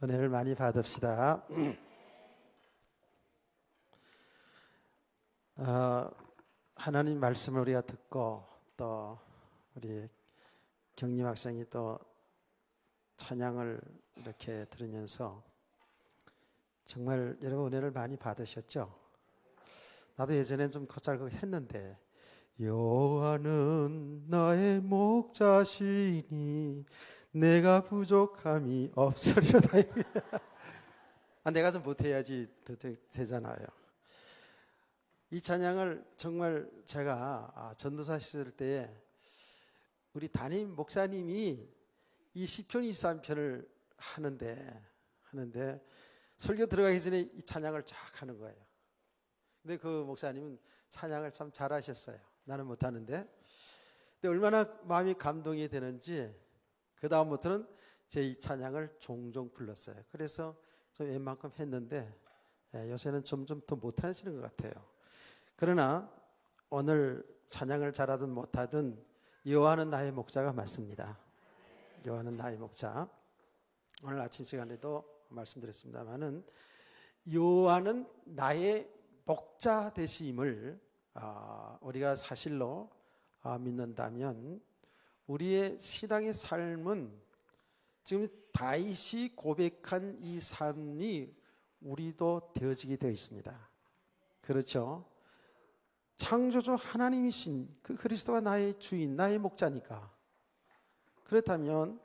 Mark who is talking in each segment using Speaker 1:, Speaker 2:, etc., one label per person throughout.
Speaker 1: 은혜를 많이 받읍시다. 하나님 말씀을 우리가 듣고 또 우리 경림 학생이 또 찬양을 이렇게 들으면서 정말 여러분 은혜를 많이 받으셨죠? 나도 예전엔 좀 겉잘거 했는데 여호와는 나의 목자시니 내가 부족함이 없으리로다. 내가 좀 못해야지 되잖아요. 이 찬양을 정말 제가 전도사 시절 때에 우리 담임 목사님이 이 시편 23편을 하는데 설교 들어가기 전에 이 찬양을 쫙 하는 거예요. 근데 그 목사님은 찬양을 참 잘하셨어요. 나는 못하는데. 근데 얼마나 마음이 감동이 되는지 그 다음부터는 제 이 찬양을 종종 불렀어요. 그래서 좀 웬만큼 했는데 요새는 점점 더 못하시는 것 같아요. 그러나 오늘 찬양을 잘하든 못하든 여호와는 나의 목자가 맞습니다. 여호와는 나의 목자. 오늘 아침 시간에도 말씀드렸습니다마는 여호와는 나의 목자 되심을 우리가 사실로 믿는다면 우리의 신앙의 삶은 지금 다윗이 고백한 이 삶이 우리도 되어지게 되어 있습니다. 그렇죠? 창조주 하나님이신 그 그리스도가 나의 주인, 나의 목자니까. 그렇다면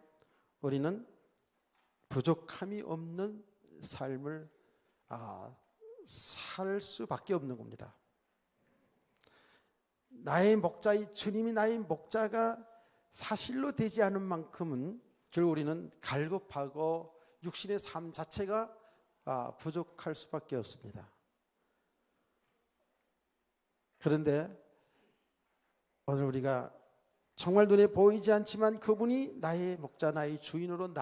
Speaker 1: 우리는 부족함이 없는 삶을 살 수밖에 없는 겁니다. 나의 목자의 주님이 나의 목자가 사실로 되지 않은 만큼은 결국 우리는 갈급하고 육신의 삶 자체가 부족할 수밖에 없습니다. 그런데 오늘 우리가 정말 눈에 보이지 않지만 그분이 나의 목자, 나의 주인으로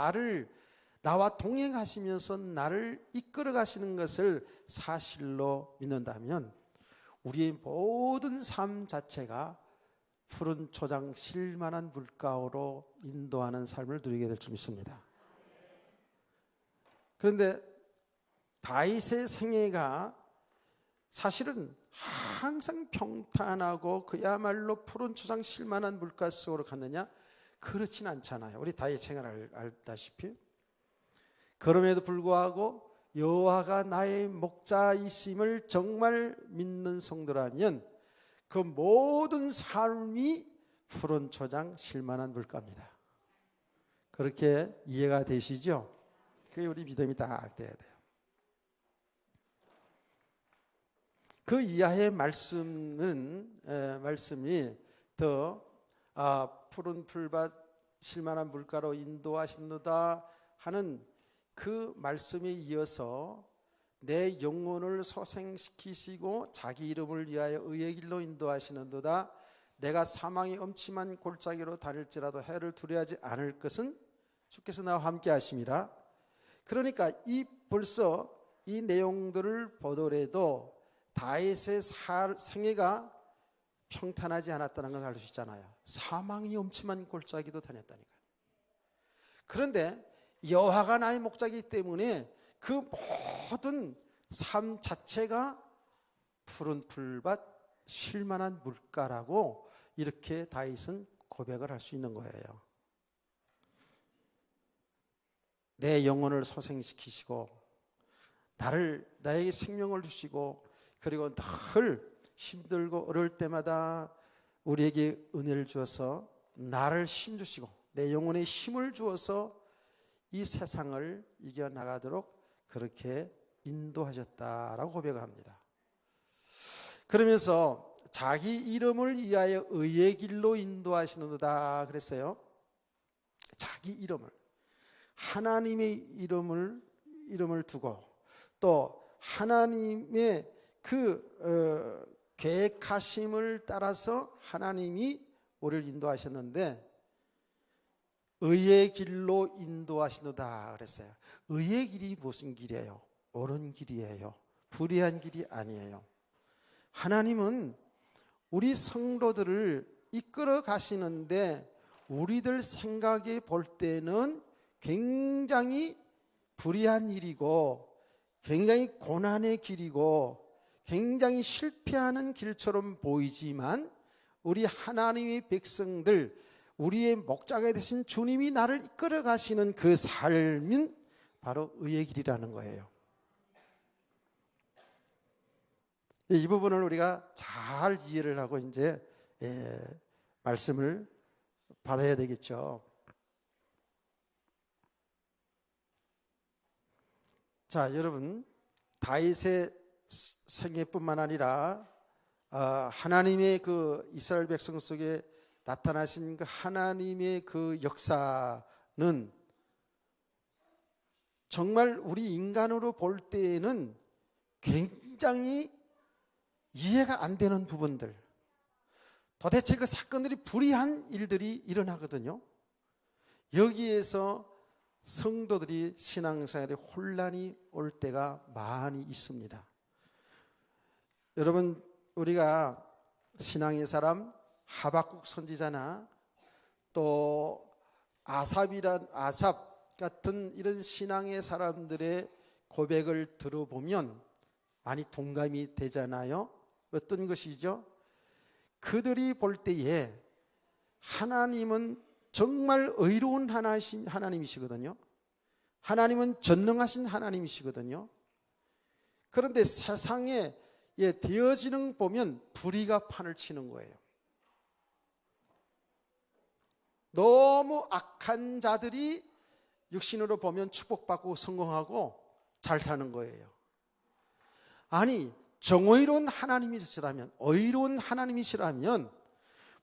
Speaker 1: 나와 동행하시면서 나를 이끌어 가시는 것을 사실로 믿는다면 우리의 모든 삶 자체가 푸른 초장 쉴만한 물가로 인도하는 삶을 누리게 될 줄 믿습니다. 그런데 다윗의 생애가 사실은 항상 평탄하고 그야말로 푸른 초장 쉴만한 물가 속으로 갔느냐? 그렇진 않잖아요. 우리 다윗 생활을 알다시피. 그럼에도 불구하고 여호와가 나의 목자이심을 정말 믿는 성도라면 그 모든 삶이 푸른 초장 쉴만한 물가입니다. 그렇게 이해가 되시죠? 그게 우리 믿음이 딱 돼야 돼요. 그 이하의 말씀이 더 푸른 풀밭 쉴만한 물가로 인도하신도다 하는 그 말씀에 이어서 내 영혼을 소생시키시고 자기 이름을 위하여 의의 길로 인도하시는도다. 내가 사망의 엄침한 골짜기로 다닐지라도 해를 두려워하지 않을 것은 주께서 나와 함께 하심이라. 그러니까 벌써 이 내용들을 보더라도 다윗의 생애가 평탄하지 않았다는 걸 알 수 있잖아요. 사망이 엄침한 골짜기도 다녔다니까요. 그런데 여호와가 나의 목자이기 때문에 그 모든 삶 자체가 푸른 풀밭 쉴만한 물가라고 이렇게 다윗은 고백을 할 수 있는 거예요. 내 영혼을 소생시키시고 나에게 생명을 주시고 그리고 늘 힘들고 어려울 때마다 우리에게 은혜를 주어서 나를 힘주시고 내 영혼에 힘을 주어서 이 세상을 이겨나가도록 그렇게 인도하셨다라고 고백합니다. 그러면서 자기 이름을 위하여 의의 길로 인도하시는도다 그랬어요. 자기 이름을, 하나님의 이름을 두고 또 하나님의 그 계획하심을 따라서 하나님이 우리를 인도하셨는데 의의 길로 인도하시노다 그랬어요. 의의 길이 무슨 길이에요? 옳은 길이에요. 불의한 길이 아니에요. 하나님은 우리 성도들을 이끌어 가시는데 우리들 생각에 볼 때는 굉장히 불의한 일이고 굉장히 고난의 길이고 굉장히 실패하는 길처럼 보이지만 우리 하나님의 백성들, 우리의 목자가 되신 주님이 나를 이끌어 가시는 그 삶은 바로 의의 길이라는 거예요. 이 부분을 우리가 잘 이해를 하고 이제 말씀을 받아야 되겠죠. 자, 여러분, 다윗의 생애뿐만 아니라 하나님의 그 이스라엘 백성 속에 나타나신 그 하나님의 그 역사는 정말 우리 인간으로 볼 때에는 굉장히 이해가 안 되는 부분들, 도대체 그 사건들이 불의한 일들이 일어나거든요. 여기에서 성도들이 신앙생활에 혼란이 올 때가 많이 있습니다. 여러분, 우리가 신앙의 사람 하박국 선지자나 또 아삽 같은 이런 신앙의 사람들의 고백을 들어보면 많이 동감이 되잖아요. 어떤 것이죠? 그들이 볼 때에 하나님은 정말 의로운 하나님이시거든요. 하나님은 전능하신 하나님이시거든요. 그런데 세상에 되어지는 보면 불의가 판을 치는 거예요. 너무 악한 자들이 육신으로 보면 축복받고 성공하고 잘 사는 거예요. 아니, 정의로운 하나님이시라면, 의로운 하나님이시라면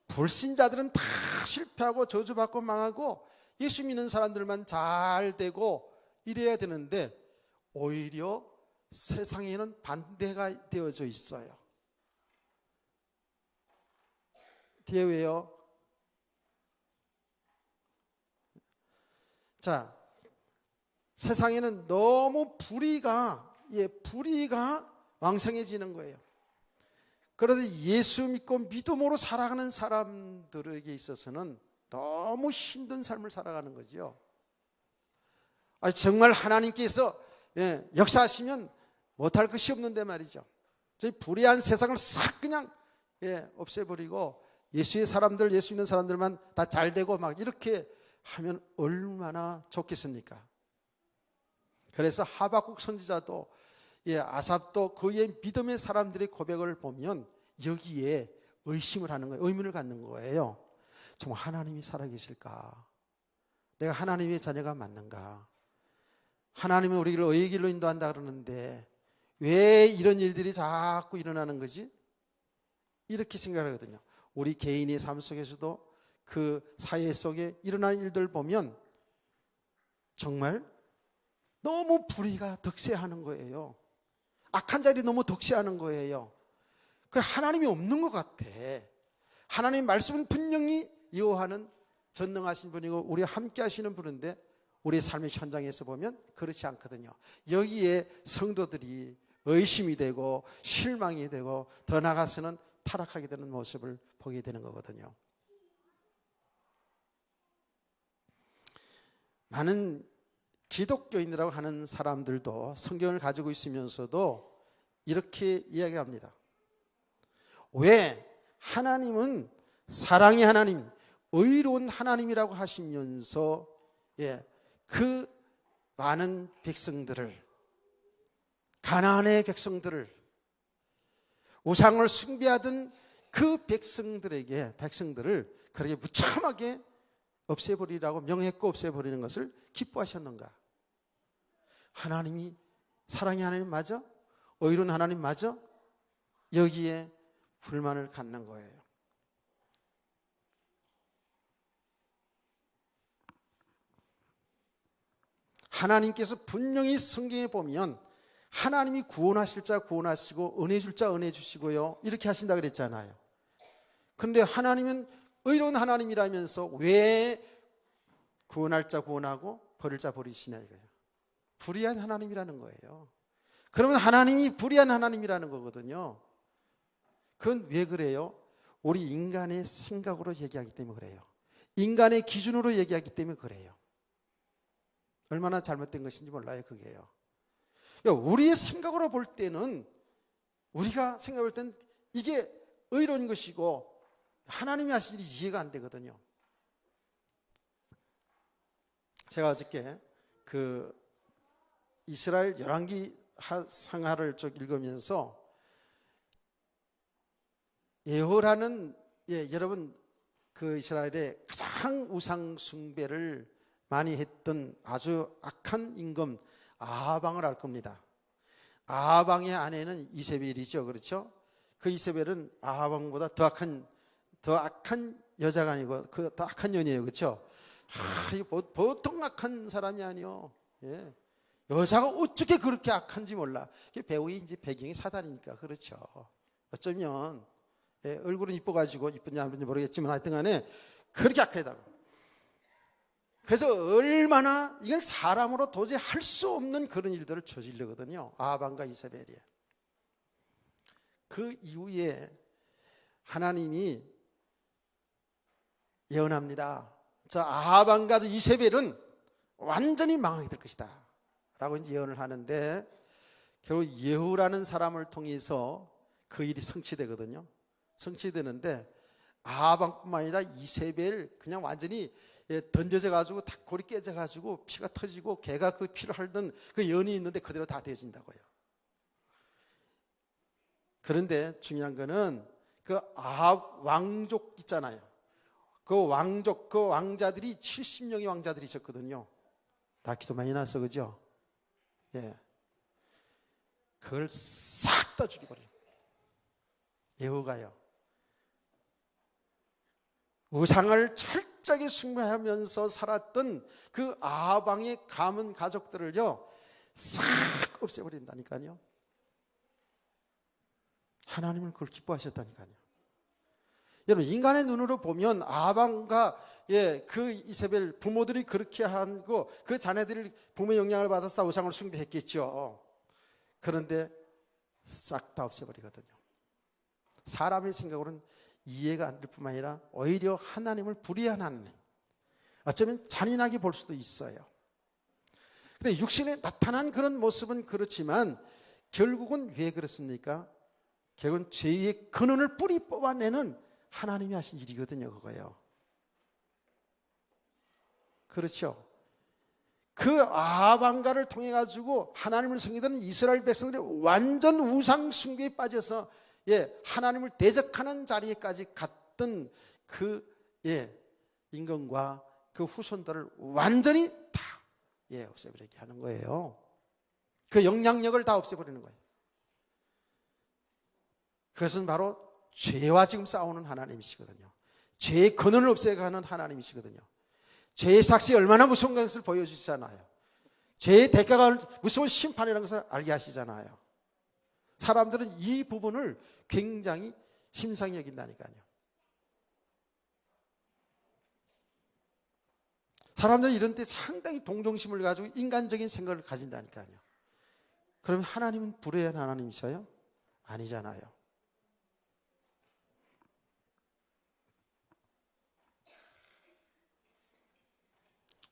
Speaker 1: 불신자들은 다 실패하고 저주받고 망하고 예수 믿는 사람들만 잘 되고 이래야 되는데 오히려 세상에는 반대가 되어져 있어요. 뒤에 왜요? 자, 세상에는 너무 불의가 왕성해지는 거예요. 그래서 예수 믿고 믿음으로 살아가는 사람들에게 있어서는 너무 힘든 삶을 살아가는 거죠. 정말 하나님께서 역사하시면 못할 것이 없는데 말이죠. 저희 불의한 세상을 싹 그냥 없애버리고 예수의 사람들, 예수 믿는 사람들만 다 잘되고 막 이렇게 하면 얼마나 좋겠습니까? 그래서 하박국 선지자도 아삽도 그의 믿음의 사람들의 고백을 보면 여기에 의심을 하는 거예요. 의문을 갖는 거예요. 정말 하나님이 살아계실까? 내가 하나님의 자녀가 맞는가? 하나님은 우리를 의의 길로 인도한다 그러는데 왜 이런 일들이 자꾸 일어나는 거지? 이렇게 생각하거든요. 우리 개인의 삶 속에서도 그 사회 속에 일어나는 일들 보면 정말 너무 불의가 득세하는 거예요. 악한 자들이 너무 득세하는 거예요. 하나님이 없는 것 같아. 하나님의 말씀은 분명히 여호와는 전능하신 분이고 우리 함께 하시는 분인데 우리의 삶의 현장에서 보면 그렇지 않거든요. 여기에 성도들이 의심이 되고 실망이 되고 더 나아가서는 타락하게 되는 모습을 보게 되는 거거든요. 많은 기독교인이라고 하는 사람들도 성경을 가지고 있으면서도 이렇게 이야기합니다. 왜 하나님은 사랑의 하나님, 의로운 하나님이라고 하시면서 그 많은 백성들을, 가나안의 백성들을, 우상을 숭배하던 그 백성들을 그렇게 무참하게 없애버리라고 명했고 없애버리는 것을 기뻐하셨는가? 하나님이 사랑의 하나님 맞아? 의로운 하나님 맞아? 여기에 불만을 갖는 거예요. 하나님께서 분명히 성경에 보면 하나님이 구원하실 자 구원하시고 은혜 줄 자 은혜 주시고요 이렇게 하신다 그랬잖아요. 그런데 하나님은 의로운 하나님이라면서 왜 구원할 자 구원하고 버릴 자 버리시냐 이거예요. 불의한 하나님이라는 거예요. 그러면 하나님이 불의한 하나님이라는 거거든요. 그건 왜 그래요? 우리 인간의 생각으로 얘기하기 때문에 그래요. 인간의 기준으로 얘기하기 때문에 그래요. 얼마나 잘못된 것인지 몰라요, 그게요. 우리의 생각으로 볼 때는, 우리가 생각할 때는 이게 의로운 것이고 하나님이 하신 일이 이해가 안 되거든요. 제가 어저께 그 이스라엘 열왕기 상하를 쭉 읽으면서 예호라는, 여러분 그 이스라엘의 가장 우상 숭배를 많이 했던 아주 악한 임금 아합왕을 알 겁니다. 아합왕의 아내는 이세벨이죠, 그렇죠? 그 이세벨은 아합왕보다 더 악한 여자가 아니고 더 악한 년이에요, 그렇죠? 보통 악한 사람이 아니요. 여자가 어떻게 그렇게 악한지 몰라. 배우의 이제 배경이 사단이니까 그렇죠. 어쩌면 얼굴은 이뻐가지고 이쁜지 안 이쁜지 모르겠지만 하여튼 간에 그렇게 악하다고. 그래서 얼마나 이건 사람으로 도저히 할 수 없는 그런 일들을 저지르거든요, 아합왕과 이세벨이. 그 이후에 하나님이 예언합니다. 저 아합왕과 이세벨은 완전히 망하게 될 것이다 라고 이제 예언을 하는데, 결국 예후라는 사람을 통해서 그 일이 성취되거든요. 성취되는데 아합왕뿐만 아니라 이세벨 그냥 완전히 던져져 가지고 닭골이 깨져 가지고 피가 터지고 개가 그 피를 핥는 그 연이 있는데 그대로 다 되어진다고요. 그런데 중요한 거는 그 아합 왕족 있잖아요. 그 왕족, 그 왕자들이 70명의 왕자들이 있었거든요. 다 기도 많이 나서, 그죠? 그걸 싹 다 죽여버려요. 예후가요. 우상을 철저하게 숭배하면서 살았던 그 아합 왕의 가문 가족들을요 싹 없애버린다니까요. 하나님은 그걸 기뻐하셨다니까요. 여러분, 인간의 눈으로 보면 아합 왕과 그 이세벨 부모들이 그렇게 하고 그 자녀들이 부모의 영향을 받아서 다 우상을 숭배했겠죠. 그런데 싹 다 없애버리거든요. 사람의 생각으로는 이해가 안 될 뿐만 아니라 오히려 하나님을 불의한 하나님, 어쩌면 잔인하게 볼 수도 있어요. 근데 육신에 나타난 그런 모습은 그렇지만 결국은 왜 그렇습니까? 결국은 죄의 근원을 뿌리 뽑아내는 하나님이 하신 일이거든요, 그거예요. 그렇죠? 그 아합 왕가를 통해 가지고 하나님을 섬기던 이스라엘 백성들이 완전 우상 숭배에 빠져서 하나님을 대적하는 자리에까지 갔던 그 임금과 그 후손들을 완전히 다 없애버리게 하는 거예요. 그 영향력을 다 없애버리는 거예요. 그것은 바로 죄와 지금 싸우는 하나님이시거든요. 죄의 근원을 없애가는 하나님이시거든요. 죄의 삭시 얼마나 무서운 것을 보여주시잖아요. 죄의 대가가 무서운 심판이라는 것을 알게 하시잖아요. 사람들은 이 부분을 굉장히 심상히 여긴다니까요. 사람들은 이런 때 상당히 동정심을 가지고 인간적인 생각을 가진다니까요. 그러면 하나님은 불의한 하나님이셔요? 아니잖아요.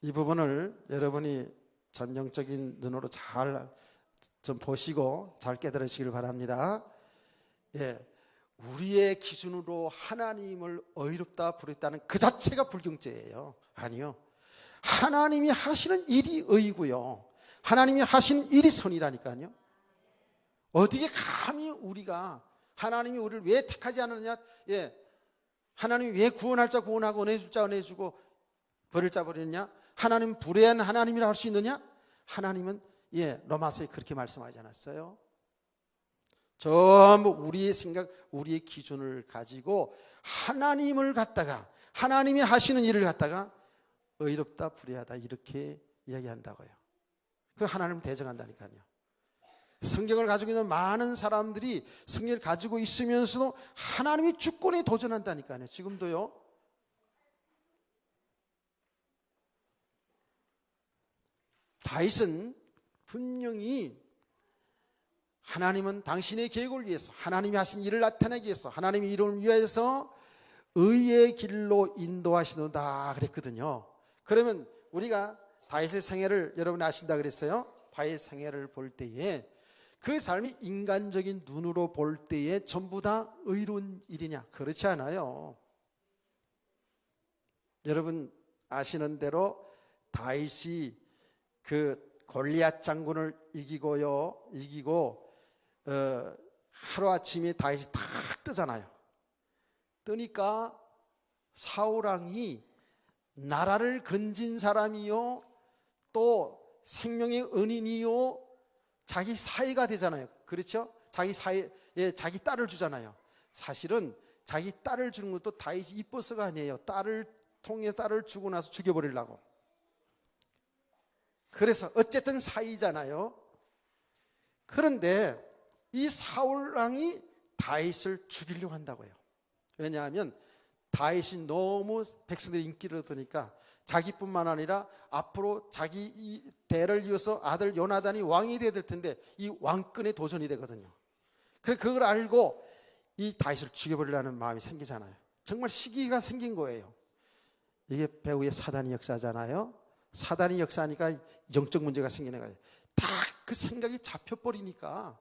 Speaker 1: 이 부분을 여러분이 전형적인 눈으로 잘 좀 보시고 잘 깨달으시길 바랍니다. 우리의 기준으로 하나님을 어이롭다 부르다는 그 자체가 불경죄예요. 아니요. 하나님이 하시는 일이 의고요. 하나님이 하시는 일이 선이라니까요. 어디에 감히 우리가 하나님이 우리를 왜 택하지 않느냐? 하나님이 왜 구원할 자 구원하고 은혜줄 자 은혜주고 버릴 자 버리느냐? 하나님은 불의한 하나님이라 할 수 있느냐? 하나님은 로마서에 그렇게 말씀하지 않았어요? 전부 우리의 생각, 우리의 기준을 가지고 하나님을 갖다가 하나님이 하시는 일을 갖다가 의롭다 불의하다 이렇게 이야기한다고요. 그 하나님을 대적한다니까요. 성경을 가지고 있는 많은 사람들이 성경을 가지고 있으면서도 하나님의 주권에 도전한다니까요. 지금도요. 다윗은 분명히 하나님은 당신의 계획을 위해서 하나님이 하신 일을 나타내기 위해서 하나님의 이름을 위해서 의의 길로 인도하시노다 그랬거든요. 그러면 우리가 다윗의 생애를 여러분이 아신다 그랬어요. 다윗의 생애를 볼 때에 그 삶이 인간적인 눈으로 볼 때에 전부 다 의로운 일이냐? 그렇지 않아요. 여러분 아시는 대로 다윗이 그 골리앗 장군을 이기고 하루아침에 다윗이 탁 뜨잖아요. 뜨니까 사울 왕이 나라를 건진 사람이요 또 생명의 은인이요 자기 사위가 되잖아요. 그렇죠? 자기 사위에 자기 딸을 주잖아요. 사실은 자기 딸을 주는 것도 다윗이 이뻐서가 아니에요. 딸을 주고 나서 죽여버리려고. 그래서 어쨌든 사위잖아요. 그런데 이 사울 왕이 다윗을 죽이려고 한다고요. 왜냐하면 다윗이 너무 백성들의 인기를 얻으니까 자기뿐만 아니라 앞으로 자기 대를 이어서 아들 요나단이 왕이 돼야 될 텐데 이 왕권에 도전이 되거든요. 그래서 그걸 알고 이 다윗을 죽여버리려는 마음이 생기잖아요. 정말 시기가 생긴 거예요. 이게 배후의 사단의 역사잖아요. 사단의 역사니까 영적 문제가 생기는 거예요. 다 그 생각이 잡혀버리니까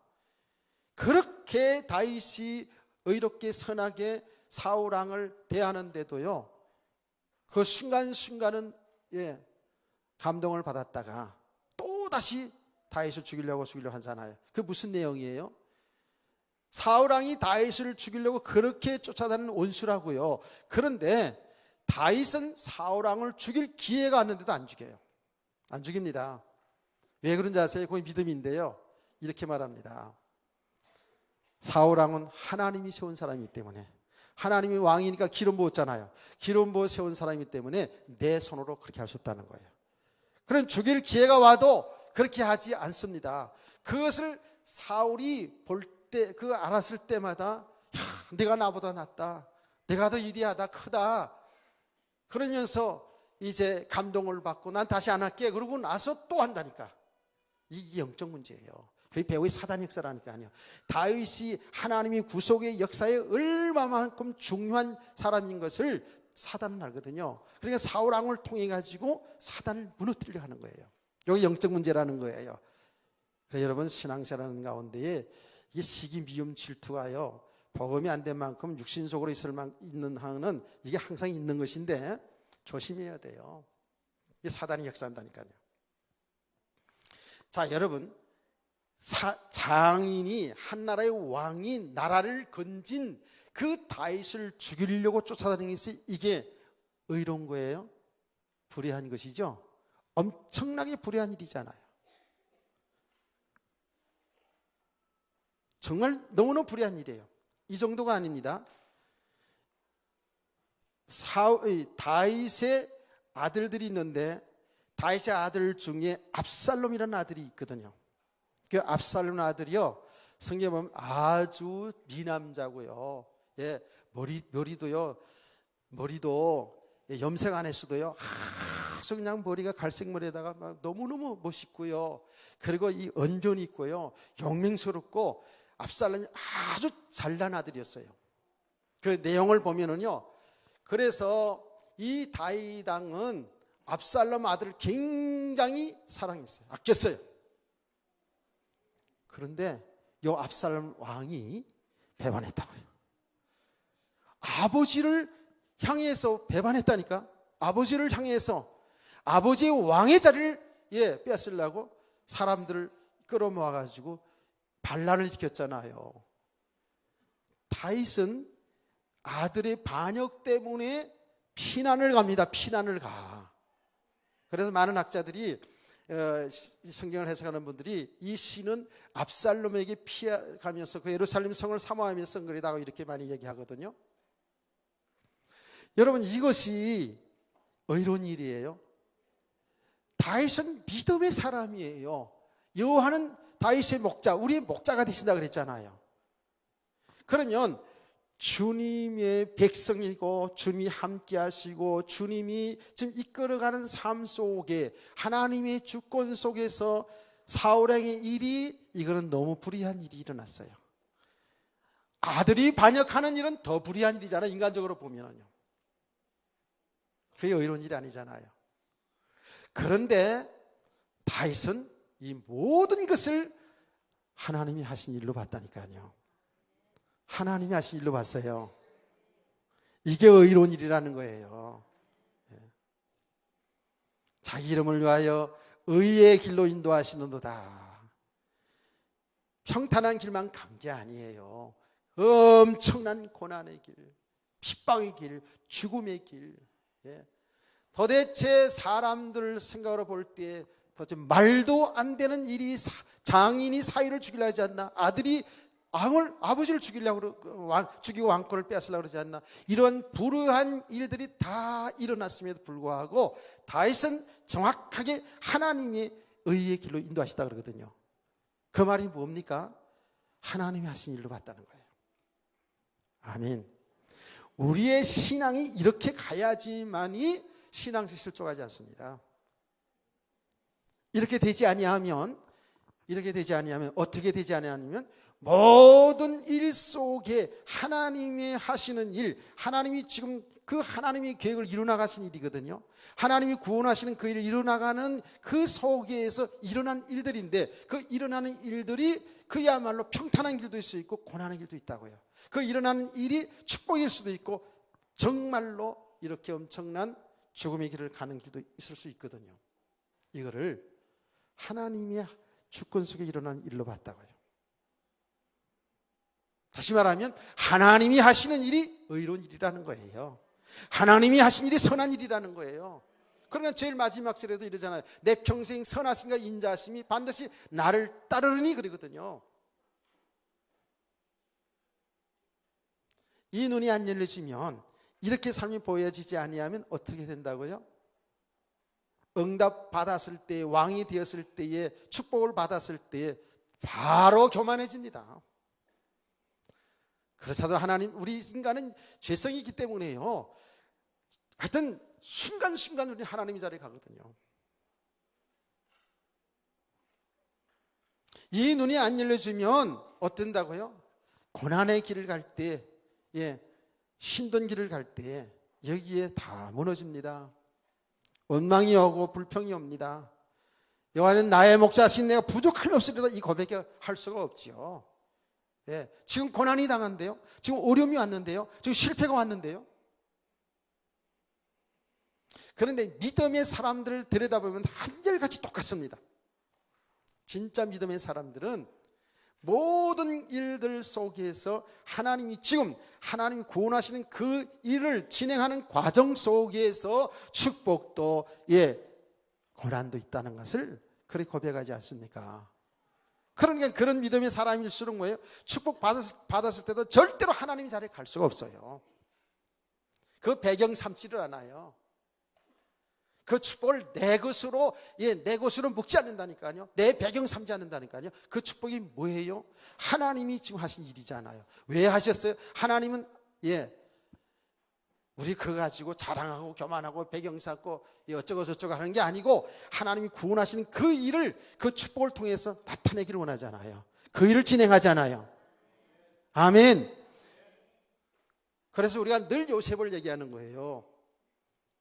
Speaker 1: 그렇게 다윗이 의롭게 선하게 사울 왕을 대하는데도요, 그 순간순간은 감동을 받았다가 또 다시 다윗을 죽이려고 하잖아요. 그 무슨 내용이에요? 사울 왕이 다윗을 죽이려고 그렇게 쫓아다니는 원수라고요. 그런데 다윗은 사울 왕을 죽일 기회가 왔는데도 안 죽여요. 안 죽입니다. 왜 그런지 아세요? 그게 믿음인데요. 이렇게 말합니다. 사울 왕은 하나님이 세운 사람이기 때문에, 하나님이 왕이니까 기름 부었잖아요. 기름 부어 세운 사람이기 때문에 내 손으로 그렇게 할 수 없다는 거예요. 그럼 죽일 기회가 와도 그렇게 하지 않습니다. 그것을 사울이 볼 때, 그거 알았을 때마다 내가 나보다 낫다, 내가 더 위대하다, 크다, 그러면서 이제 감동을 받고 난 다시 안 할게, 그러고 나서 또 한다니까. 이게 영적 문제예요. 그게 배후의 사단 역사라니까요. 다윗이 하나님의 구속의 역사에 얼마만큼 중요한 사람인 것을 사단은 알거든요. 그러니까 사울 왕을 통해 가지고 사단을 무너뜨리려 하는 거예요. 여기 영적 문제라는 거예요. 그래서 여러분 신앙생활하는 가운데에 이게 시기, 미움, 질투가요, 복음이 안 된 만큼 육신 속으로 있는 한은 이게 항상 있는 것인데 조심해야 돼요. 이게 사단이 역사한다니까요. 자, 여러분, 장인이, 한 나라의 왕이 나라를 건진 그 다윗을 죽이려고 쫓아다니는 것이 이게 의로운 거예요? 불의한 것이죠? 엄청나게 불의한 일이잖아요. 정말 너무나 불의한 일이에요. 이 정도가 아닙니다. 다윗의 아들들이 있는데 다윗의 아들 중에 압살롬이라는 아들이 있거든요. 그 압살롬 아들이요, 성경에 보면 아주 미남자고요. 머리도 염색 안 했어도요, 아주 그냥 머리가 갈색 머리에다가 막 너무너무 멋있고요. 그리고 이 언변이 있고요, 용맹스럽고, 압살롬이 아주 잘난 아들이었어요. 그 내용을 보면은요, 그래서 이 다윗 왕은 압살롬 아들을 굉장히 사랑했어요. 아꼈어요. 그런데 이 압살롬 왕이 배반했다고요. 아버지를 향해서 배반했다니까. 아버지를 향해서 아버지의 왕의 자리를 뺏으려고 사람들을 끌어모아가지고 반란을 일으켰잖아요. 다윗은 아들의 반역 때문에 피난을 갑니다. 피난을 가. 그래서 많은 학자들이, 성경을 해석하는 분들이 이 시는 압살롬에게 피해가면서 그 예루살렘 성을 사모하면서 쓴 글이라고 이렇게 많이 얘기하거든요. 여러분, 이것이 의로운 일이에요. 다윗은 믿음의 사람이에요. 여호와는 다윗의 목자, 우리의 목자가 되신다 그랬잖아요. 그러면 주님의 백성이고 주님이 함께 하시고 주님이 지금 이끌어가는 삶 속에 하나님의 주권 속에서 사울왕의 일이, 이거는 너무 불의한 일이 일어났어요. 아들이 반역하는 일은 더 불의한 일이잖아요. 인간적으로 보면요. 그게 의로운 일이 아니잖아요. 그런데 다윗은 이 모든 것을 하나님이 하신 일로 봤다니까요. 하나님이 하신 일로 봤어요. 이게 의로운 일이라는 거예요. 자기 이름을 위하여 의의 길로 인도하시는도다. 평탄한 길만 간 게 아니에요. 엄청난 고난의 길, 핍박의 길, 죽음의 길. 도대체 사람들 생각으로 볼 때 도대체 말도 안 되는 일이, 장인이 사위를 죽이려 하지 않나? 아들이 아버지를 죽이고 왕권을 빼앗으려고 그러지 않나? 이런 불우한 일들이 다 일어났음에도 불구하고 다윗은 정확하게 하나님의 의의 길로 인도하시다 그러거든요. 그 말이 뭡니까? 하나님이 하신 일로 봤다는 거예요. 아멘. 우리의 신앙이 이렇게 가야지만이 신앙이 실족하지 않습니다. 이렇게 되지 아니하면 어떻게 되지 아니하면 모든 일 속에 하나님이 하시는 일, 하나님이 지금 그 하나님의 계획을 이루어나가신 일이거든요. 하나님이 구원하시는 그 일을 이루어나가는 그 속에서 일어난 일들인데, 그 일어나는 일들이 그야말로 평탄한 길도 있을 수 있고 고난의 길도 있다고요. 그 일어나는 일이 축복일 수도 있고 정말로 이렇게 엄청난 죽음의 길을 가는 길도 있을 수 있거든요. 이거를 하나님의 주권 속에 일어나는 일로 봤다고요. 다시 말하면 하나님이 하시는 일이 의로운 일이라는 거예요. 하나님이 하신 일이 선한 일이라는 거예요. 그러니까 제일 마지막 절에도 이러잖아요. 내 평생 선하심과 인자하심이 반드시 나를 따르니 그러거든요. 이 눈이 안 열려지면, 이렇게 삶이 보여지지 아니하면 어떻게 된다고요? 응답 받았을 때, 왕이 되었을 때에, 축복을 받았을 때에 바로 교만해집니다. 그렇다도 하나님, 우리 인간은 죄성이 있기 때문에요, 하여튼 순간순간 우리 하나님 자리에 가거든요. 이 눈이 안 열려지면 어떤다고요? 고난의 길을 갈 때, 힘든 길을 갈 때 여기에 다 무너집니다. 원망이 오고 불평이 옵니다. 여호와는 나의 목자신, 내가 부족함이 없으리라, 이 고백할 수가 없지요. 지금 고난이 당한대요. 지금 어려움이 왔는데요. 지금 실패가 왔는데요. 그런데 믿음의 사람들을 들여다보면 한결같이 똑같습니다. 진짜 믿음의 사람들은 모든 일들 속에서 하나님이 구원하시는 그 일을 진행하는 과정 속에서 축복도 고난도 있다는 것을 그렇게 고백하지 않습니까? 그러니까 그런 믿음의 사람일수록 뭐예요? 축복 받았을 때도 절대로 하나님 자리에 갈 수가 없어요. 그 배경 삼지를 않아요. 그 축복을 내 것으로 묵지 않는다니까요. 내 배경 삼지 않는다니까요. 그 축복이 뭐예요? 하나님이 지금 하신 일이잖아요. 왜 하셨어요? 하나님은 우리 그거 가지고 자랑하고 교만하고 배경 삼고 어쩌고 저쩌고 하는 게 아니고, 하나님이 구원하시는 그 일을, 그 축복을 통해서 나타내기를 원하잖아요. 그 일을 진행하잖아요. 아멘. 그래서 우리가 늘 요셉을 얘기하는 거예요.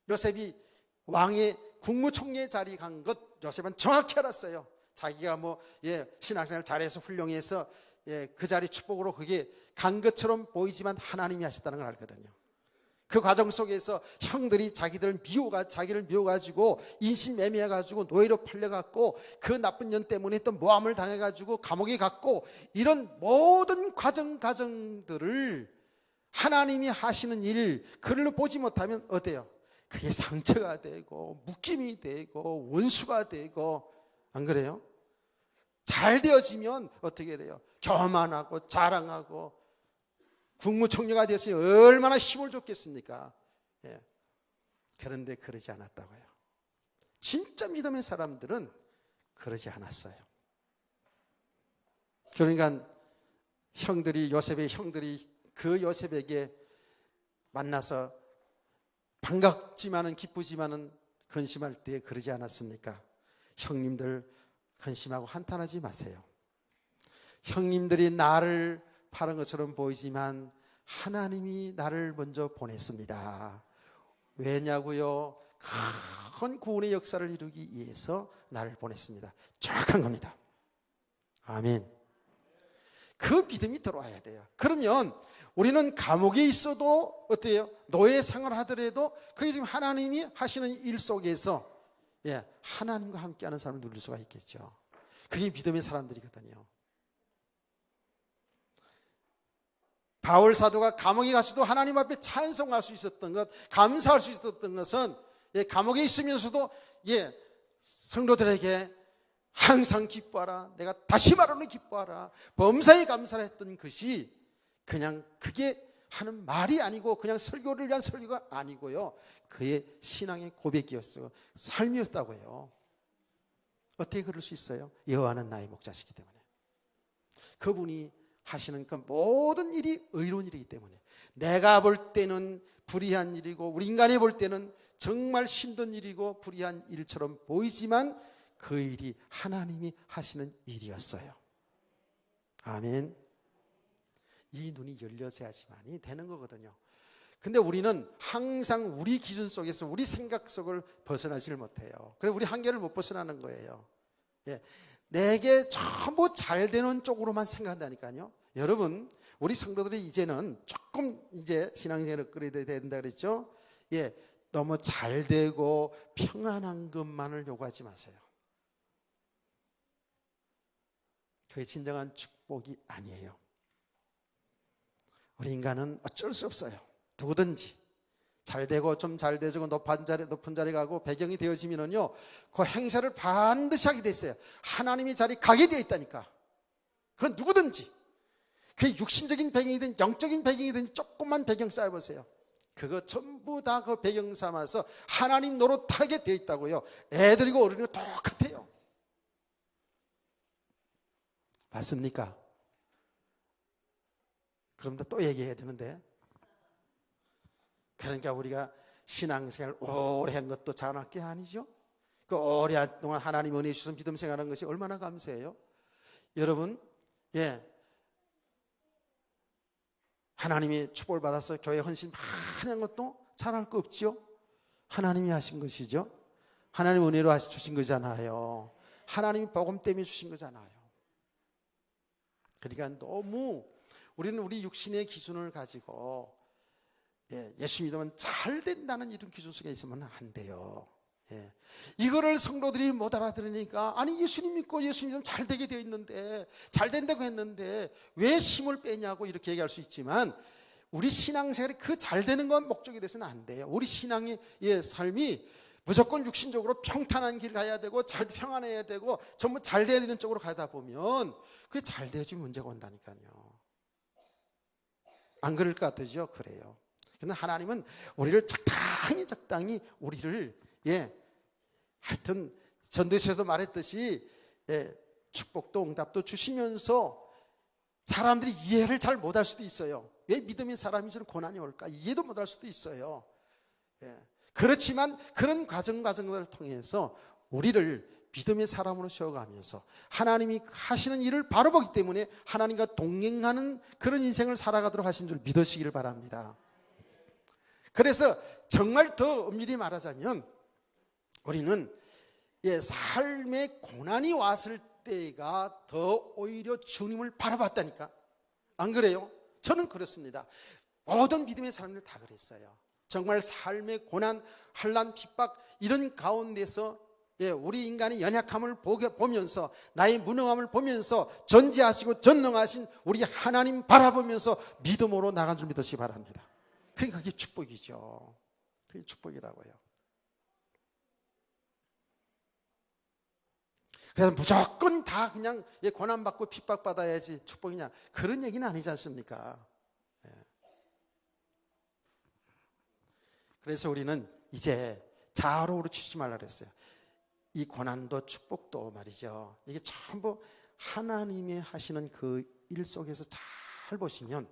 Speaker 1: 요셉이 왕의 국무총리의 자리 간 것 요셉은 정확히 알았어요. 자기가 신앙생활 잘해서 훌륭해서 그 자리 축복으로 그게 간 것처럼 보이지만 하나님이 하셨다는 걸 알거든요. 그 과정 속에서 형들이 자기를 미워가지고 인신매매해가지고 노예로 팔려갖고, 그 나쁜 년 때문에 또 모함을 당해가지고 감옥에 갔고, 이런 모든 과정들을 하나님이 하시는 일, 그걸로 보지 못하면 어때요? 그게 상처가 되고 묶임이 되고 원수가 되고, 안 그래요? 잘 되어지면 어떻게 돼요? 교만하고 자랑하고, 국무총리가 되었으니 얼마나 힘을 줬겠습니까? 그런데 그러지 않았다고요. 진짜 믿음의 사람들은 그러지 않았어요. 그러니까 요셉의 형들이 그 요셉에게 만나서 반갑지만은 기쁘지만은 근심할 때 그러지 않았습니까? 형님들 근심하고 한탄하지 마세요. 형님들이 나를 파는 것처럼 보이지만 하나님이 나를 먼저 보냈습니다. 왜냐고요? 큰 구원의 역사를 이루기 위해서 나를 보냈습니다. 정확한 겁니다. 아멘. 그 믿음이 들어와야 돼요. 그러면 우리는 감옥에 있어도 어때요? 노예 생활을 하더라도 그게 지금 하나님이 하시는 일 속에서 하나님과 함께하는 삶을 누릴 수가 있겠죠. 그게 믿음의 사람들이거든요. 바울 사도가 감옥에 가서도 하나님 앞에 찬송할 수 있었던 것, 감사할 수 있었던 것은 감옥에 있으면서도 성도들에게 항상 기뻐하라, 내가 다시 말하는 기뻐하라, 범사에 감사를 했던 것이 그냥 그게 하는 말이 아니고 그냥 설교를 위한 설교가 아니고요, 그의 신앙의 고백이었어요. 삶이었다고요. 어떻게 그럴 수 있어요? 여호와는 나의 목자시기 때문에. 그분이 하시는 그 모든 일이 의로운 일이기 때문에, 내가 볼 때는 불의한 일이고 우리 인간이 볼 때는 정말 힘든 일이고 불의한 일처럼 보이지만 그 일이 하나님이 하시는 일이었어요. 아멘. 이 눈이 열려져야지만이 되는 거거든요. 근데 우리는 항상 우리 기준 속에서 우리 생각 속을 벗어나지를 못해요. 그래서 우리 한계를 못 벗어나는 거예요. 내게 전부 잘 되는 쪽으로만 생각한다니까요. 여러분, 우리 성도들이 이제는 조금 이제 신앙생활을 끌어야 된다 그랬죠. 너무 잘 되고 평안한 것만을 요구하지 마세요. 그게 진정한 축복이 아니에요. 우리 인간은 어쩔 수 없어요. 누구든지 잘 되고 좀 잘 되고 높은 자리 가고 배경이 되어지면은요, 그 행사를 반드시 하게 돼 있어요. 하나님의 자리 가게 되어 있다니까. 그건 누구든지, 그게 육신적인 배경이든 영적인 배경이든 조금만 배경 쌓아보세요. 그거 전부 다 그 배경 삼아서 하나님 노릇하게 되어 있다고요. 애들이고 어른이고 똑같아요. 맞습니까? 그럼 또 얘기해야 되는데, 그러니까 우리가 신앙생활 오래 한 것도 잘할 게 아니죠. 그 오랫동안 하나님 은혜 주셔서 믿음 생활한 것이 얼마나 감사해요. 여러분, 하나님이 축복을 받아서 교회 헌신 많이 한 것도 잘할 거 없죠. 하나님이 하신 것이죠. 하나님 은혜로 주신 거잖아요. 하나님이 복음 때문에 주신 거잖아요. 그러니까 너무 우리는 우리 육신의 기준을 가지고 예수 믿으면 잘 된다는 이런 기준 속에 있으면 안 돼요. 이거를 성도들이 못 알아들으니까, 아니 예수님 믿고 예수 믿으면 잘 되게 되어 있는데, 잘 된다고 했는데 왜 힘을 빼냐고 이렇게 얘기할 수 있지만, 우리 신앙생활이 그 잘 되는 건 목적이 돼서는 안 돼요. 우리 신앙의 삶이 무조건 육신적으로 평탄한 길 가야 되고 잘 평안해야 되고 전부 잘 돼야 되는 쪽으로 가다 보면 그게 잘 돼야지 문제가 온다니까요. 안 그럴 것 같으죠? 그래요. 근데 하나님은 우리를 적당히 우리를 하여튼 전도서에서도 말했듯이 축복도 응답도 주시면서 사람들이 이해를 잘 못할 수도 있어요. 왜 믿음의 사람이 저런 고난이 올까? 이해도 못할 수도 있어요. 그렇지만 그런 과정들을 통해서 우리를 믿음의 사람으로 세워가면서 하나님이 하시는 일을 바로 보기 때문에 하나님과 동행하는 그런 인생을 살아가도록 하신 줄 믿으시기를 바랍니다. 그래서 정말 더 엄밀히 말하자면 우리는 삶의 고난이 왔을 때가 더 오히려 주님을 바라봤다니까. 안 그래요? 저는 그렇습니다. 모든 믿음의 사람들 다 그랬어요. 정말 삶의 고난, 환난, 핍박 이런 가운데서 우리 인간의 연약함을 보면서 나의 무능함을 보면서 전지하시고 전능하신 우리 하나님 바라보면서 믿음으로 나간 줄 믿으시기 바랍니다. 그러니까 그게 축복이죠. 그게 축복이라고요. 그래서 무조건 다 그냥 고난받고 핍박받아야지 축복이냐, 그런 얘기는 아니지 않습니까? 그래서 우리는 이제 자아로 치지 말라 그랬어요. 이 고난도 축복도 말이죠, 이게 전부 하나님이 하시는 그 일 속에서 잘 보시면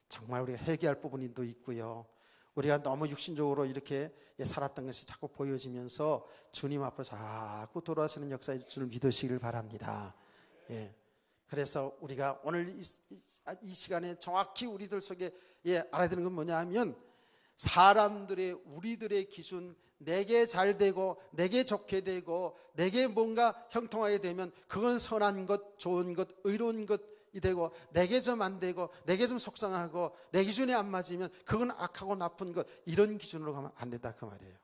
Speaker 1: 정말 우리가 회개할 부분도 있고요, 우리가 너무 육신적으로 이렇게 살았던 것이 자꾸 보여지면서 주님 앞으로 자꾸 돌아서는 역사일 줄 믿으시길 바랍니다. 그래서 우리가 오늘 이 시간에 정확히 우리들 속에 알아야 되는 건 뭐냐 하면, 사람들의, 우리들의 기준, 내게 잘 되고 내게 좋게 되고 내게 뭔가 형통하게 되면 그건 선한 것, 좋은 것, 의로운 것이 되고, 내게 좀 안 되고 내게 좀 속상하고 내 기준에 안 맞으면 그건 악하고 나쁜 것, 이런 기준으로 가면 안 된다 그 말이에요.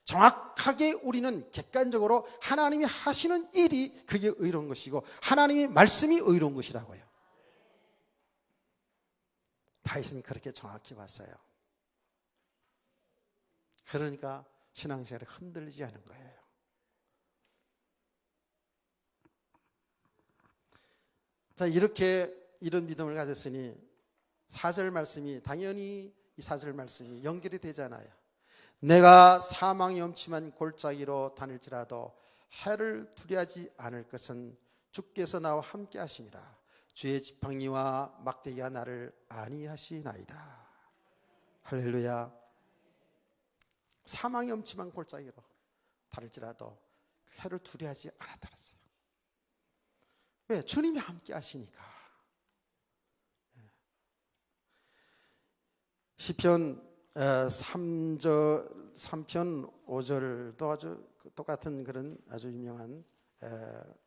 Speaker 1: 정확하게 우리는 객관적으로 하나님이 하시는 일이 그게 의로운 것이고 하나님의 말씀이 의로운 것이라고요. 다윗은 그렇게 정확히 봤어요. 그러니까 신앙생활에 흔들리지 않은 거예요. 자, 이렇게 이런 믿음을 가졌으니 4절 말씀이 당연히 이 4절 말씀이 연결이 되잖아요. 내가 사망의 엄침한 골짜기로 다닐지라도 해를 두려워하지 않을 것은 주께서 나와 함께 하심이라. 주의 지팡이와 막대기가 나를 안위하시나이다. 할렐루야. 사망의 엄침한 골짜기로 다닐지라도 해를 두려워하지 않았다 그랬어요. 왜? 주님이 함께 하시니까. 시편 3편 5절도 아주 똑같은 그런 아주 유명한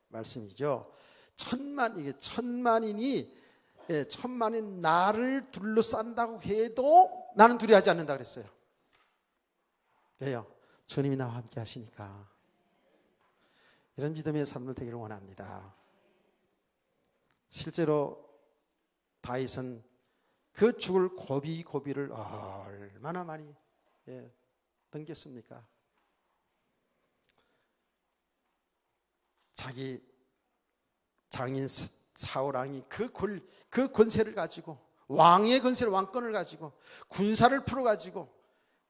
Speaker 1: 말씀이죠. 천만인이 나를 둘러싼다고 해도 나는 두려워하지 않는다 그랬어요. 왜요? 주님이 나와 함께 하시니까. 이런 믿음의 삶을 되기를 원합니다. 실제로 다윗은 그 죽을 고비를 얼마나 많이 넘겼습니까? 자기 장인 사울왕이 그 권세를 가지고, 왕의 권세를, 왕권을 가지고 군사를 풀어가지고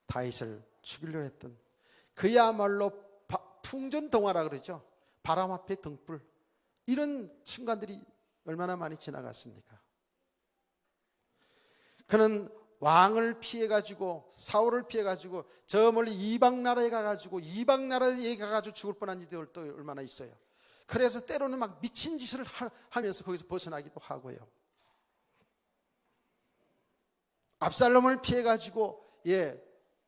Speaker 1: 다윗을 죽이려 했던, 그야말로 풍전동화라 그러죠. 바람 앞에 등불, 이런 순간들이 얼마나 많이 지나갔습니까? 그는 왕을 피해가지고, 사울을 피해가지고 저 멀리 이방 나라에 가가지고, 이방 나라에 가가지고 죽을 뻔한 일이 또 얼마나 있어요. 그래서 때로는 막 미친 짓을 하면서 거기서 벗어나기도 하고요. 압살롬을 피해가지고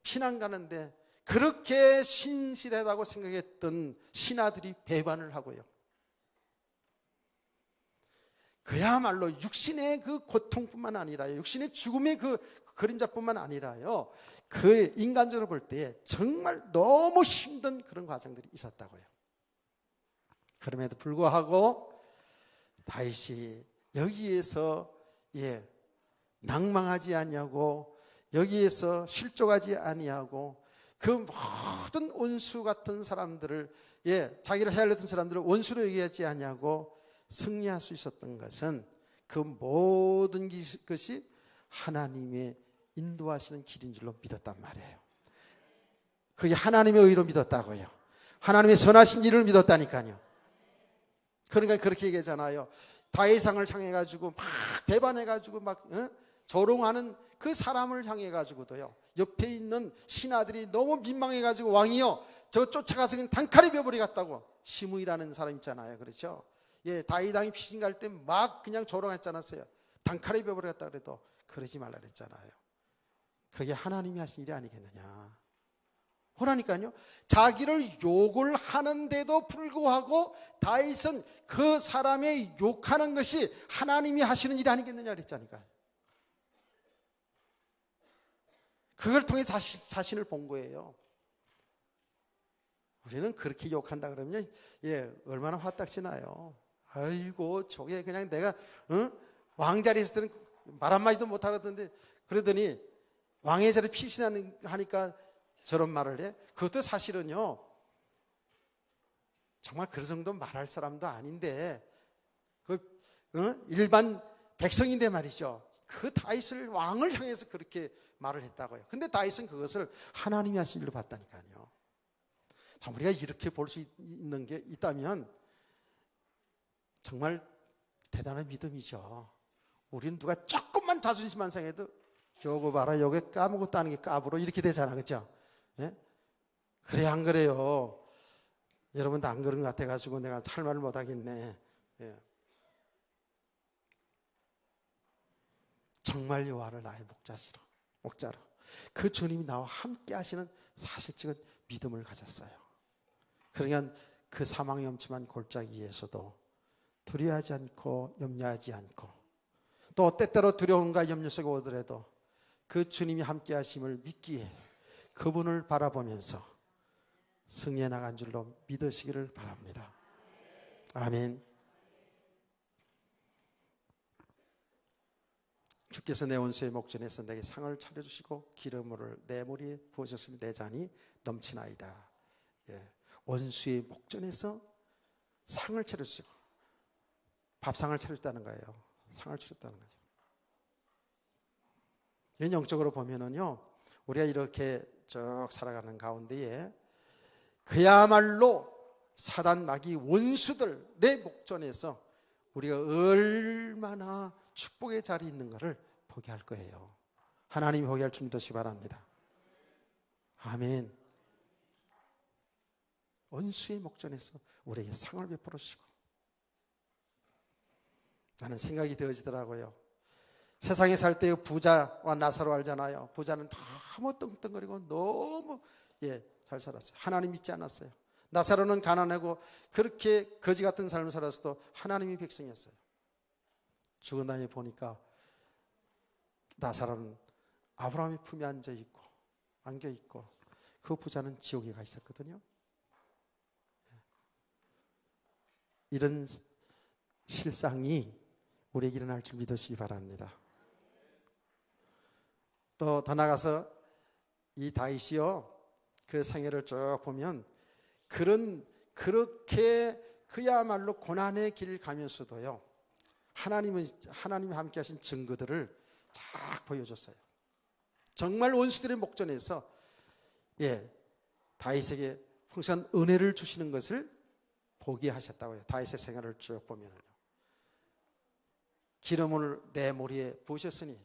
Speaker 1: 피난 가는데 그렇게 신실하다고 생각했던 신하들이 배반을 하고요. 그야말로 육신의 그 고통뿐만 아니라요, 육신의 죽음의 그 그림자뿐만 아니라요, 그 인간적으로 볼 때 정말 너무 힘든 그런 과정들이 있었다고요. 그럼에도 불구하고 다윗이 여기에서 낭망하지 아니하고, 여기에서 실족하지 아니하고, 그 모든 원수 같은 사람들을, 자기를 헤아렸던 사람들을 원수로 얘기하지 아니하고 승리할 수 있었던 것은 그 모든 것이 하나님의 인도하시는 길인 줄로 믿었단 말이에요. 그게 하나님의 의로 믿었다고요. 하나님의 선하신 일을 믿었다니까요. 그러니까 그렇게 얘기하잖아요. 다윗왕을 향해가지고 막 배반해가지고 막 조롱하는 그 사람을 향해가지고도요, 옆에 있는 신하들이 너무 민망해가지고, 왕이요, 저 쫓아가서 그냥 단칼에 베어버리겠다고. 시므이라는 사람 있잖아요. 그렇죠? 다윗왕이 피신갈 때 막 그냥 조롱했지 않았어요? 단칼에 베어버리겠다 그래도 그러지 말라 그랬잖아요. 그게 하나님이 하신 일이 아니겠느냐. 그러니까요, 자기를 욕을 하는데도 불구하고 다윗은 그 사람의 욕하는 것이 하나님이 하시는 일이 아니겠느냐 그랬잖아요. 그걸 통해 자신을 본 거예요. 우리는 그렇게 욕한다 그러면 얼마나 화딱지나요. 아이고, 저게 그냥 내가 왕자리에 있을 때는 말 한마디도 못하던데, 그러더니 왕의 자리에 피신하니까 저런 말을 해? 그것도 사실은요, 정말 그 정도 말할 사람도 아닌데, 일반 백성인데 말이죠. 그 다윗을, 왕을 향해서 그렇게 말을 했다고요. 근데 다윗은 그것을 하나님이 하신 일로 봤다니까요. 자, 우리가 이렇게 볼 수 있는 게 있다면 정말 대단한 믿음이죠. 우리는 누가 조금만 자존심만 상해도 저거 봐라, 여기 까먹었다 하는 게 까불어, 이렇게 되잖아. 그렇죠? 그래, 안 그래요? 여러분도 안 그런 것 같아가지고 내가 할 말을 못하겠네. 정말 여호와를 나의 목자로 그 주님이 나와 함께 하시는 사실적인 믿음을 가졌어요. 그러니까 그 사망이 엄침한 골짜기에서도 두려워하지 않고 염려하지 않고, 또 때때로 두려움과 염려 속에 오더라도 그 주님이 함께 하심을 믿기에 그분을 바라보면서 승리해 나간 줄로 믿으시기를 바랍니다. 아멘. 주께서 내 원수의 목전에서 내게 상을 차려주시고 기름을 내 머리에 부으셨으니 내 잔이 넘치나이다. 원수의 목전에서 상을 차려주시고, 밥상을 차려줬다는 거예요. 상을 차렸다는 거죠. 이런 영적으로 보면은요, 우리가 이렇게 쭉 살아가는 가운데에 그야말로 사단 마귀 원수들의 목전에서 우리가 얼마나 축복의 자리에 있는가를 보게 할 거예요. 하나님이 보게 할 줄 믿으시기 바랍니다. 아멘. 원수의 목전에서 우리에게 상을 베풀어 주시고, 나는 생각이 되어지더라고요. 세상에 살 때 부자와 나사로 알잖아요. 부자는 너무 떵떵거리고 너무 잘 살았어요. 하나님 믿지 않았어요. 나사로는 가난하고 그렇게 거지 같은 삶을 살았어도 하나님이 백성이었어요. 죽은 다음에 보니까 나사로는 아브라함의 품에 앉아있고 안겨있고, 그 부자는 지옥에 가 있었거든요. 이런 실상이 우리에게 일어날 줄 믿으시기 바랍니다. 또 더 나가서 이 다윗이요, 그 생애를 쭉 보면 그렇게 그야말로 고난의 길을 가면서도요, 하나님이 함께 하신 증거들을 쫙 보여줬어요. 정말 원수들의 목전에서 다윗에게 풍성한 은혜를 주시는 것을 보게 하셨다고요. 다윗의 생활을 쭉 보면요, 기름을 내 머리에 부으셨으니,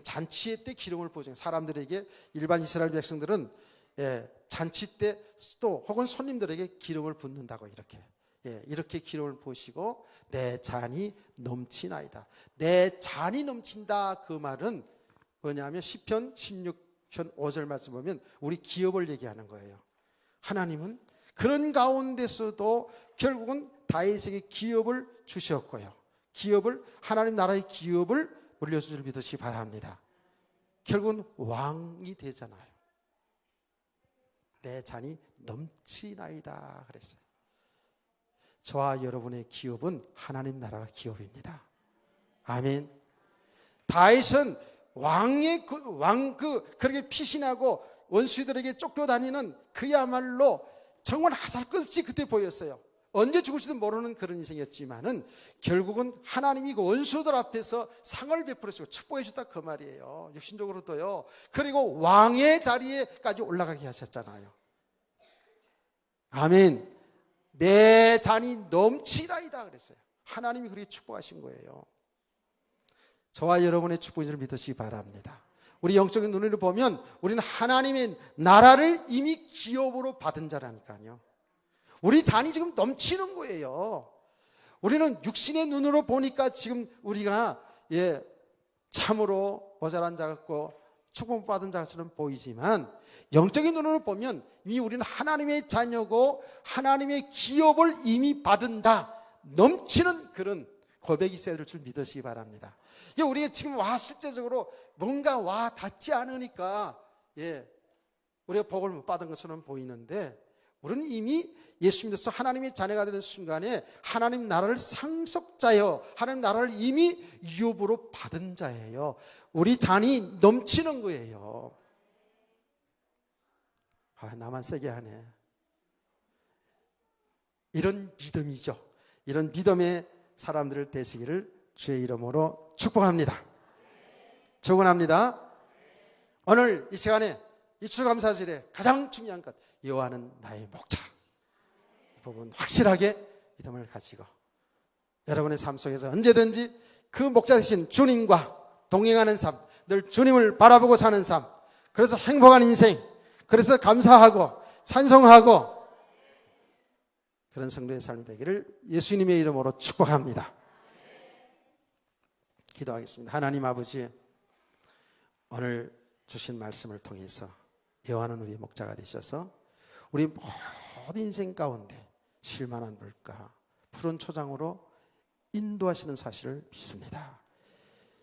Speaker 1: 잔치의 때 기름을 부으신 사람들에게, 일반 이스라엘 백성들은 잔치 때 또 혹은 손님들에게 기름을 붓는다고, 이렇게 기름을 부으시고 내 잔이 넘치나이다. 내 잔이 넘친다, 그 말은 뭐냐면 시편 16편 5절 말씀 보면 우리 기업을 얘기하는 거예요. 하나님은 그런 가운데서도 결국은 다윗에게 기업을 주셨고요, 하나님 나라의 기업을 물려줄 줄 믿으시기 바랍니다. 결국은 왕이 되잖아요. 내 잔이 넘치나이다 그랬어요. 저와 여러분의 기업은 하나님 나라가 기업입니다. 아멘. 다윗은 그렇게 피신하고 원수들에게 쫓겨다니는 그야말로 정말 하살것없이 그때 보였어요. 언제 죽을지도 모르는 그런 인생이었지만은 결국은 하나님이 그 원수들 앞에서 상을 베풀어 주고 축복해 줬다, 그 말이에요. 육신적으로도요. 그리고 왕의 자리에까지 올라가게 하셨잖아요. 아멘. 내 잔이 넘치나이다 그랬어요. 하나님이 그렇게 축복하신 거예요. 저와 여러분의 축복인 줄 믿으시기 바랍니다. 우리 영적인 눈으로 보면 우리는 하나님의 나라를 이미 기업으로 받은 자라니까요. 우리 잔이 지금 넘치는 거예요. 우리는 육신의 눈으로 보니까 지금 우리가 참으로 모자란 자 같고 축복받은 자처럼 보이지만, 영적인 눈으로 보면 이미 우리는 하나님의 자녀고 하나님의 기업을 이미 받은 자, 넘치는 그런 고백이 있어야 될 줄 믿으시기 바랍니다. 우리가 지금 실제적으로 뭔가 닿지 않으니까 우리가 복을 못 받은 것처럼 보이는데, 우리는 이미 예수 믿어서 하나님의 자녀가 되는 순간에 하나님 나라를 상속자요, 하나님 나라를 이미 유업으로 받은 자예요. 우리 잔이 넘치는 거예요. 나만 세게 하네. 이런 믿음이죠. 이런 믿음의 사람들을 되시기를 주의 이름으로 축복합니다. 축원합니다. 오늘 이 시간에 이 추수감사절에 가장 중요한 것, 여호와는 나의 목자, 이 부분 확실하게 믿음을 가지고 여러분의 삶 속에서 언제든지 그 목자 되신 주님과 동행하는 삶, 늘 주님을 바라보고 사는 삶, 그래서 행복한 인생, 그래서 감사하고 찬송하고 그런 성도의 삶이 되기를 예수님의 이름으로 축복합니다. 기도하겠습니다. 하나님 아버지, 오늘 주신 말씀을 통해서 예화는 우리의 목자가 되셔서 우리 모든 인생 가운데 실만한 물가, 푸른 초장으로 인도하시는 사실을 믿습니다.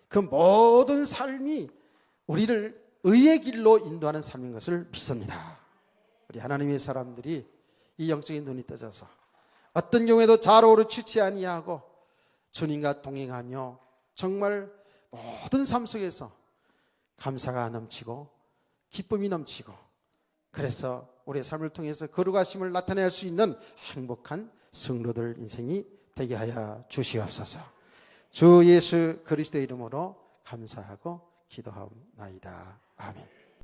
Speaker 1: 그 모든 삶이 우리를 의의 길로 인도하는 삶인 것을 믿습니다. 우리 하나님의 사람들이 이 영적인 눈이 떠져서 어떤 경우에도 좌로우로 치지 아니하고 주님과 동행하며 정말 모든 삶 속에서 감사가 넘치고 기쁨이 넘치고, 그래서 우리의 삶을 통해서 거룩하심을 나타낼 수 있는 행복한 성도들 인생이 되게 하여 주시옵소서. 주 예수 그리스도의 이름으로 감사하고 기도하옵나이다. 아멘.